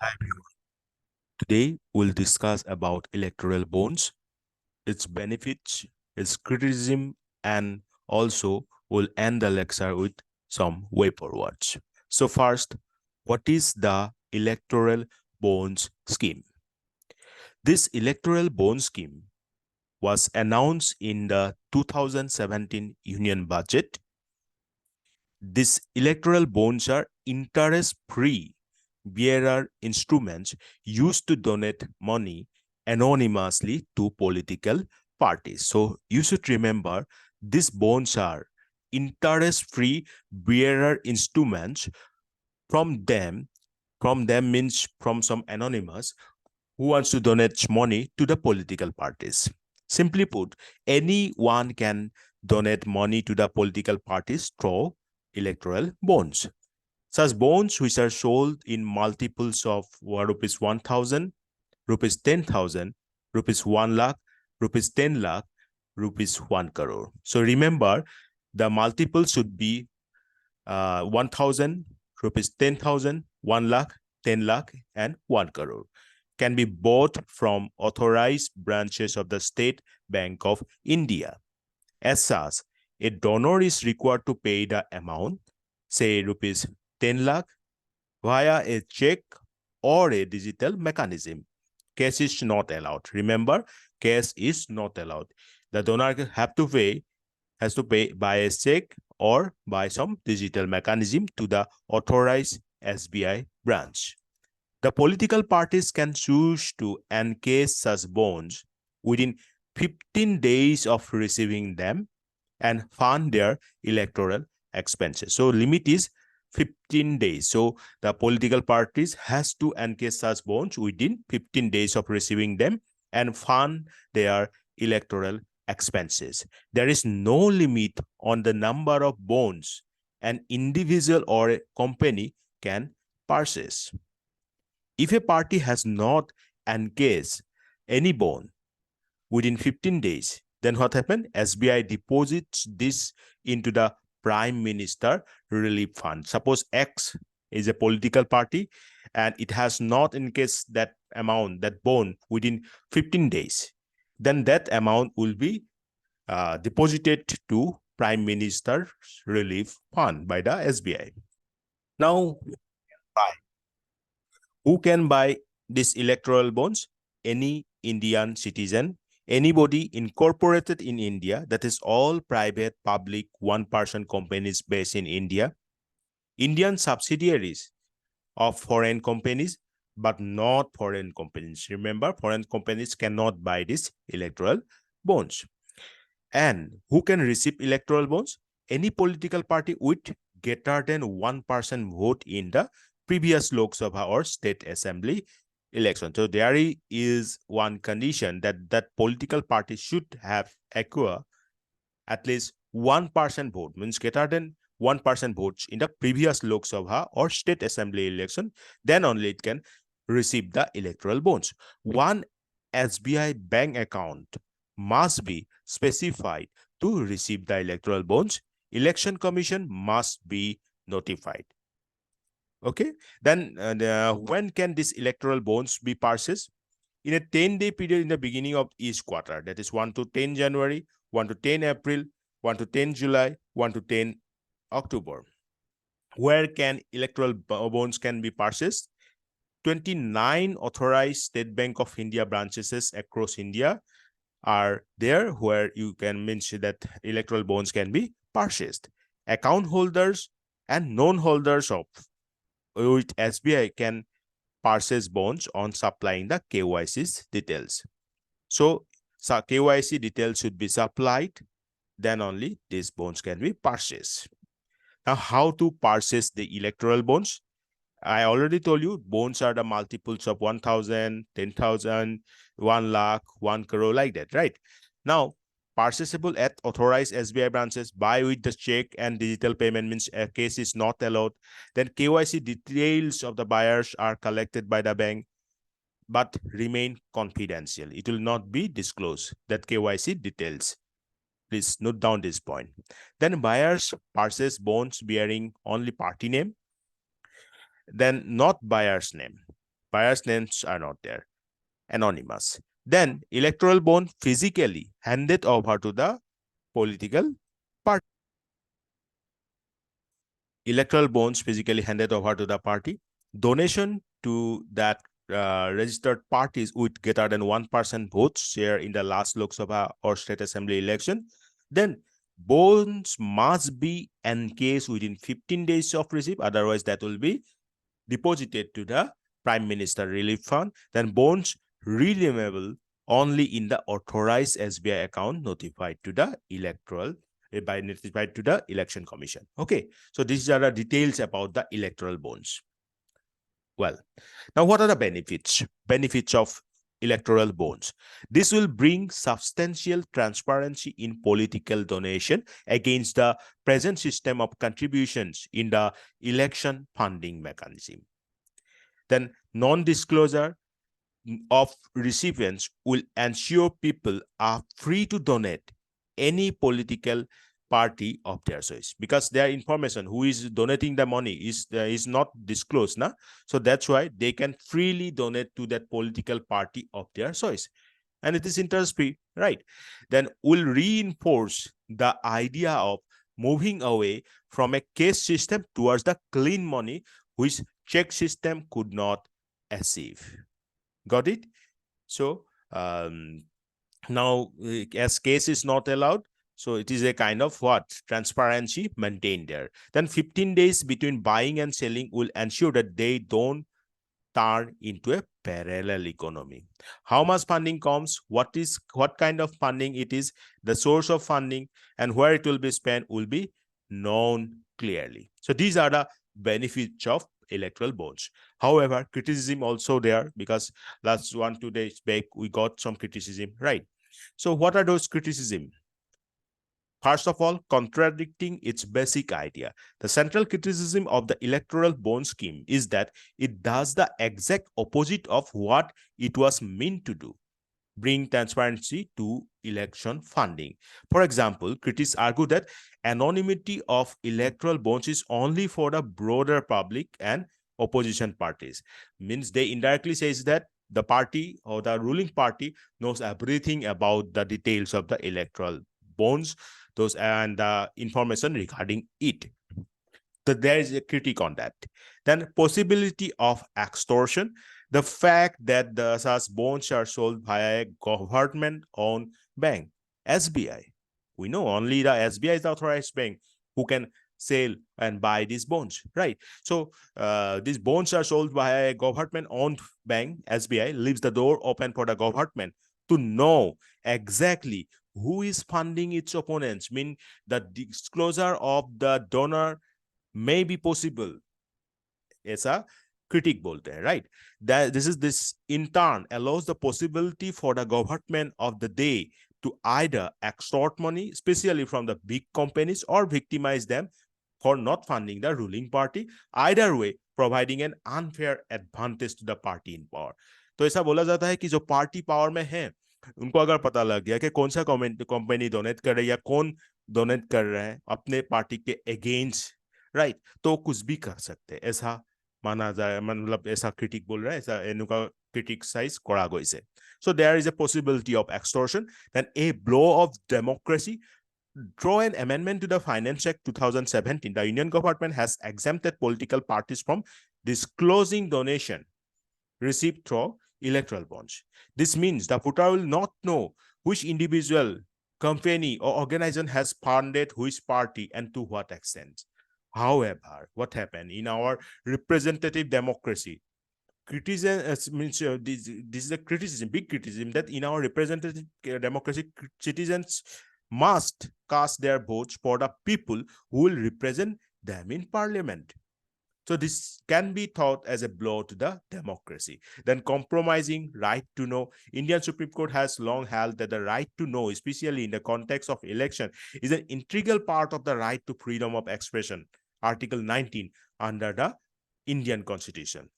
Hi everyone. Today we'll discuss about electoral bonds, its benefits, its criticism, and also we'll end the lecture with some way forwards. So first, what is the electoral bonds scheme? This electoral bond scheme was announced in the 2017 Union Budget. These electoral bonds are interest-free bearer instruments used to donate money anonymously to political parties. So you should remember these bonds are interest-free bearer instruments from them. From them means from some anonymous who wants to donate money to the political parties. Simply put, anyone can donate money to the political parties through electoral bonds. Such bonds which are sold in multiples of rupees 1,000, rupees 10,000, rupees 1 lakh, rupees 10 lakh, rupees 1 crore. So remember, the multiple should be 1,000, rupees 10,000, 1 lakh, 10 lakh, and 1 crore. Can be bought from authorized branches of the State Bank of India. As such, a donor is required to pay the amount, say rupees 10 lakh, via a check or a digital mechanism. Cash is not allowed. Remember, cash is not allowed. The donor has to pay by a check or by some digital mechanism to the authorized SBI branch. The political parties can choose to encase such bonds within 15 days of receiving them and fund their electoral expenses. So limit is 15 days. So the political parties has to encase such bonds within 15 days of receiving them and fund their electoral expenses. There is no limit on the number of bonds an individual or a company can purchase. If a party has not encased any bond within 15 days, then what happened? SBI deposits this into the Prime Minister Relief Fund. Suppose X is a political party and it has not encased that amount, that bond within 15 days, then that amount will be deposited to Prime Minister's Relief Fund by the SBI. Now, who can buy these electoral bonds? Any Indian citizen, anybody incorporated in India, that is all private, public, one-person companies based in India, Indian subsidiaries of foreign companies, but not foreign companies. Remember, foreign companies cannot buy these electoral bonds. And who can receive electoral bonds? Any political party with greater than 1% vote in the previous Lok Sabha or State Assembly election. So there is one condition that political party should have acquire at least 1% vote, means greater than 1% votes in the previous Lok Sabha or State Assembly election, then only it can receive the electoral bonds. One SBI bank account must be specified to receive the electoral bonds. Election Commission must be notified. Okay, then when can these electoral bonds be purchased? In a 10-day period in the beginning of each quarter, that is 1 to 10 January, 1 to 10 April, 1 to 10 July, 1 to 10 October. Where can electoral bonds can be purchased? 29 authorized State Bank of India branches across India are there where you can mention that electoral bonds can be purchased. Account holders and non-holders of with SBI can purchase bonds on supplying the KYC details. So KYC details should be supplied, then only these bonds can be purchased. Now, how to purchase the electoral bonds? I already told you bonds are the multiples of 1,000, 10,000, 1 lakh, 1 crore, like that, right? Now, purchasable at authorized SBI branches, buy with the check and digital payment means a case is not allowed. Then KYC details of the buyers are collected by the bank, but remain confidential. It will not be disclosed, that KYC details. Please note down this point. Then buyers purchase bonds bearing only party name, then not buyer's name. Buyers' names are not there. Anonymous. Then electoral bond physically handed over to the political party. Electoral bonds physically handed over to the party. Donation to that registered parties with greater than 1% vote share in the last Lok Sabha or state assembly election. Then bonds must be encased within 15 days of receipt. Otherwise, that will be deposited to the Prime Minister Relief Fund. Then bonds redeemable only in the authorized SBI account notified to the notified to the Election Commission. Okay, so these are the details about the electoral bonds. Well, now what are the benefits? Benefits of electoral bonds. This will bring substantial transparency in political donation against the present system of contributions in the election funding mechanism. Then non-disclosure of recipients will ensure people are free to donate any political party of their choice, because their information who is donating the money is not disclosed now. So that's why they can freely donate to that political party of their choice, and it is interest free, right? Then will reinforce the idea of moving away from a cash system towards the clean money which check system could not achieve. Got it? So now as case is not allowed, so it is a kind of what? Transparency maintained there. Then 15 days between buying and selling will ensure that they don't turn into a parallel economy. How much funding comes, what kind of funding it is, the source of funding, and where it will be spent will be known clearly. So these are the benefits of electoral bonds. However, criticism also there, because last 1-2 days back we got some criticism, right? So what are those criticism? First of all, contradicting its basic idea. The central criticism of the electoral bond scheme is that it does the exact opposite of what it was meant to do: bring transparency to election funding. For example, critics argue that anonymity of electoral bonds is only for the broader public and opposition parties. Means they indirectly says that the party or the ruling party knows everything about the details of the electoral bonds, those and the information regarding it. So there is a critique on that. Then possibility of extortion. The fact that the such bonds are sold via a government-owned bank, SBI. We know only the SBI is the authorized bank who can sell and buy these bonds, right? So these bonds are sold by a government-owned bank, SBI, leaves the door open for the government to know exactly who is funding its opponents. Mean the disclosure of the donor may be possible. ऐसा critic बोलते हैं, right? That this in turn allows the possibility for the government of the day to either extort money, especially from the big companies, or victimize them for not funding the ruling party. Either way, providing an unfair advantage to the party in power. तो ऐसा बोला जाता है कि जो party power में है उनको अगर पता लग गया कि कौन सा कंपनी डोनेट कर रही है या कौन डोनेट कर रहा है अपने पार्टी के अगेंस्ट, राइट, तो कुछ भी कर सकते हैं, ऐसा माना जाए, मतलब ऐसा क्रिटिक बोल रहा है, ऐसा एनुका क्रिटिसाइज करा गइसे. So there is a possibility of extortion. Then a blow of democracy. Draw an amendment to the Finance Act 2017. The Union government has exempted political parties from disclosing donation received through electoral bonds. This means the voter will not know which individual, company, or organization has funded which party and to what extent. However, what happened in our representative democracy? Criticism means this is a criticism, big criticism, that in our representative democracy, citizens must cast their votes for the people who will represent them in parliament. So this can be thought as a blow to the democracy. Then compromising right to know. Indian Supreme Court has long held that the right to know, especially in the context of election, is an integral part of the right to freedom of expression. Article 19 under the Indian Constitution.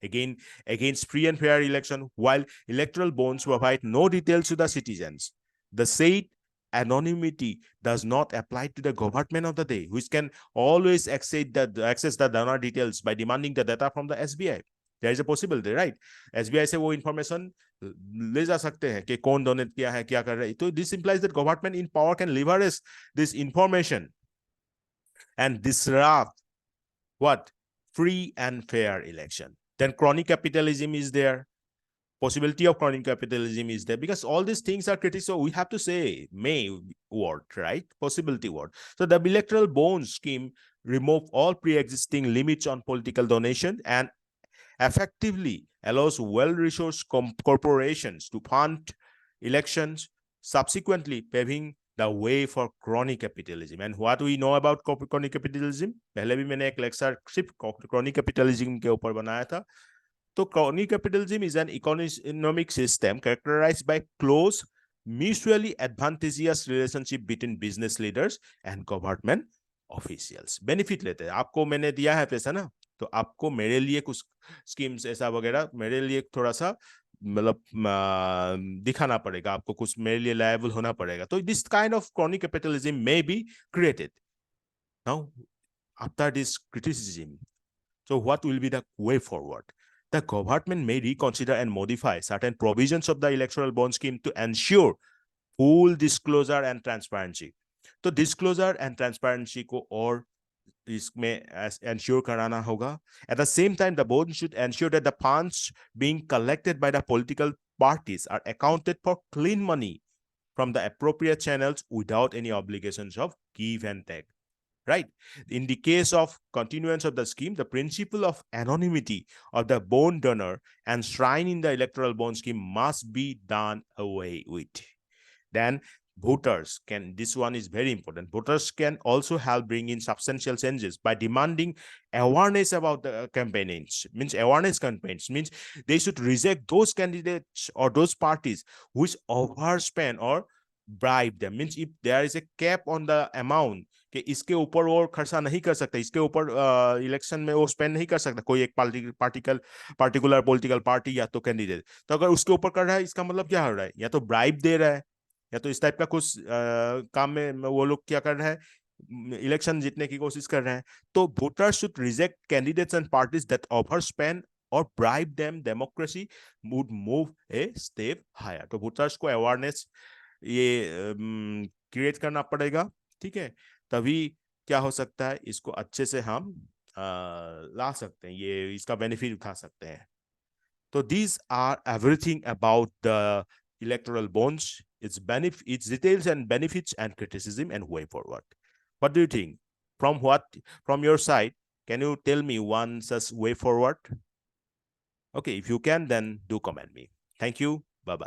Again, against free and fair election, while electoral bonds provide no details to the citizens, the said anonymity does not apply to the government of the day, which can always access the donor details by demanding the data from the SBI. There is a possibility, right? SBI से वो information ले जा सकते हैं कि कौन donate किया है, क्या कर रहे हैं. तो this implies that government in power can leverage this information and disrupt what? Free and fair election. Then crony capitalism is there. Possibility of crony capitalism is there, because all these things are critical. So we have to say may word, right? Possibility word. So the electoral bond scheme remove all pre-existing limits on political donation and effectively allows well-resourced corporations to fund elections, subsequently paving the way for crony capitalism. And what we know about crony capitalism, पहले भी मैंने एक lecture सिर्फ crony capitalism के ऊपर बनाया था. तो crony capitalism is an economic system characterized by close, mutually advantageous relationship between business leaders and government officials. Benefit लेते हैं. आपको मैंने दिया है पैसा ना, तो आपको मेरे लिए कुछ स्कीम्स ऐसा वगैरह मेरे लिए थोड़ा सा मतलब दिखाना पड़ेगा, आपको कुछ मेरे लिए लायबल होना पड़ेगा. तो this kind of chronic capitalism may be created. Now after this criticism, so what will be the way forward? The government may reconsider and modify certain provisions of the electoral bond scheme to ensure full disclosure and transparency. तो disclosure and transparency को और इसमें ensure कराना होगा. At the same time, the board should ensure that the funds being collected by the political parties are accounted for clean money from the appropriate channels without any obligations of give and take. Right? In the case of continuance of the scheme, the principle of anonymity of the bond donor enshrined in the electoral bond scheme must be done away with. Then voters can, this one is very important, voters can also help bring in substantial changes by demanding awareness about the campaigns. Means awareness campaigns means they should reject those candidates or those parties which overspend or bribe them. Means if there is a cap on the amount कि इसके ऊपर वो खर्चा नहीं कर सकता, इसके ऊपर इलेक्शन में वो स्पेंड नहीं कर सकता कोई एक पार्टिकुलर पॉलिटिकल पार्टी या तो कैंडिडेट, तो अगर उसके ऊपर कर रहा है इसका मतलब क्या हो रहा है? या तो ब्राइब दे रहा है, या तो इस टाइप का कुछ काम में वो लोग क्या कर रहे हैं, इलेक्शन जीतने की कोशिश कर रहे हैं. तो voters should reject candidates and parties that overspend or bribe them. Democracy would move a step higher. तो वोटर्स को अवेयरनेस ये क्रिएट करना पड़ेगा, ठीक है, तभी क्या हो सकता है, इसको अच्छे से हम ला सकते हैं, ये इसका बेनिफिट उठा सकते हैं. तो these are everything about the electoral bonds, its benefits, its details and benefits and criticism and way forward. What do you think? From your side, can you tell me one such way forward? Okay, if you can, then do comment me. Thank you.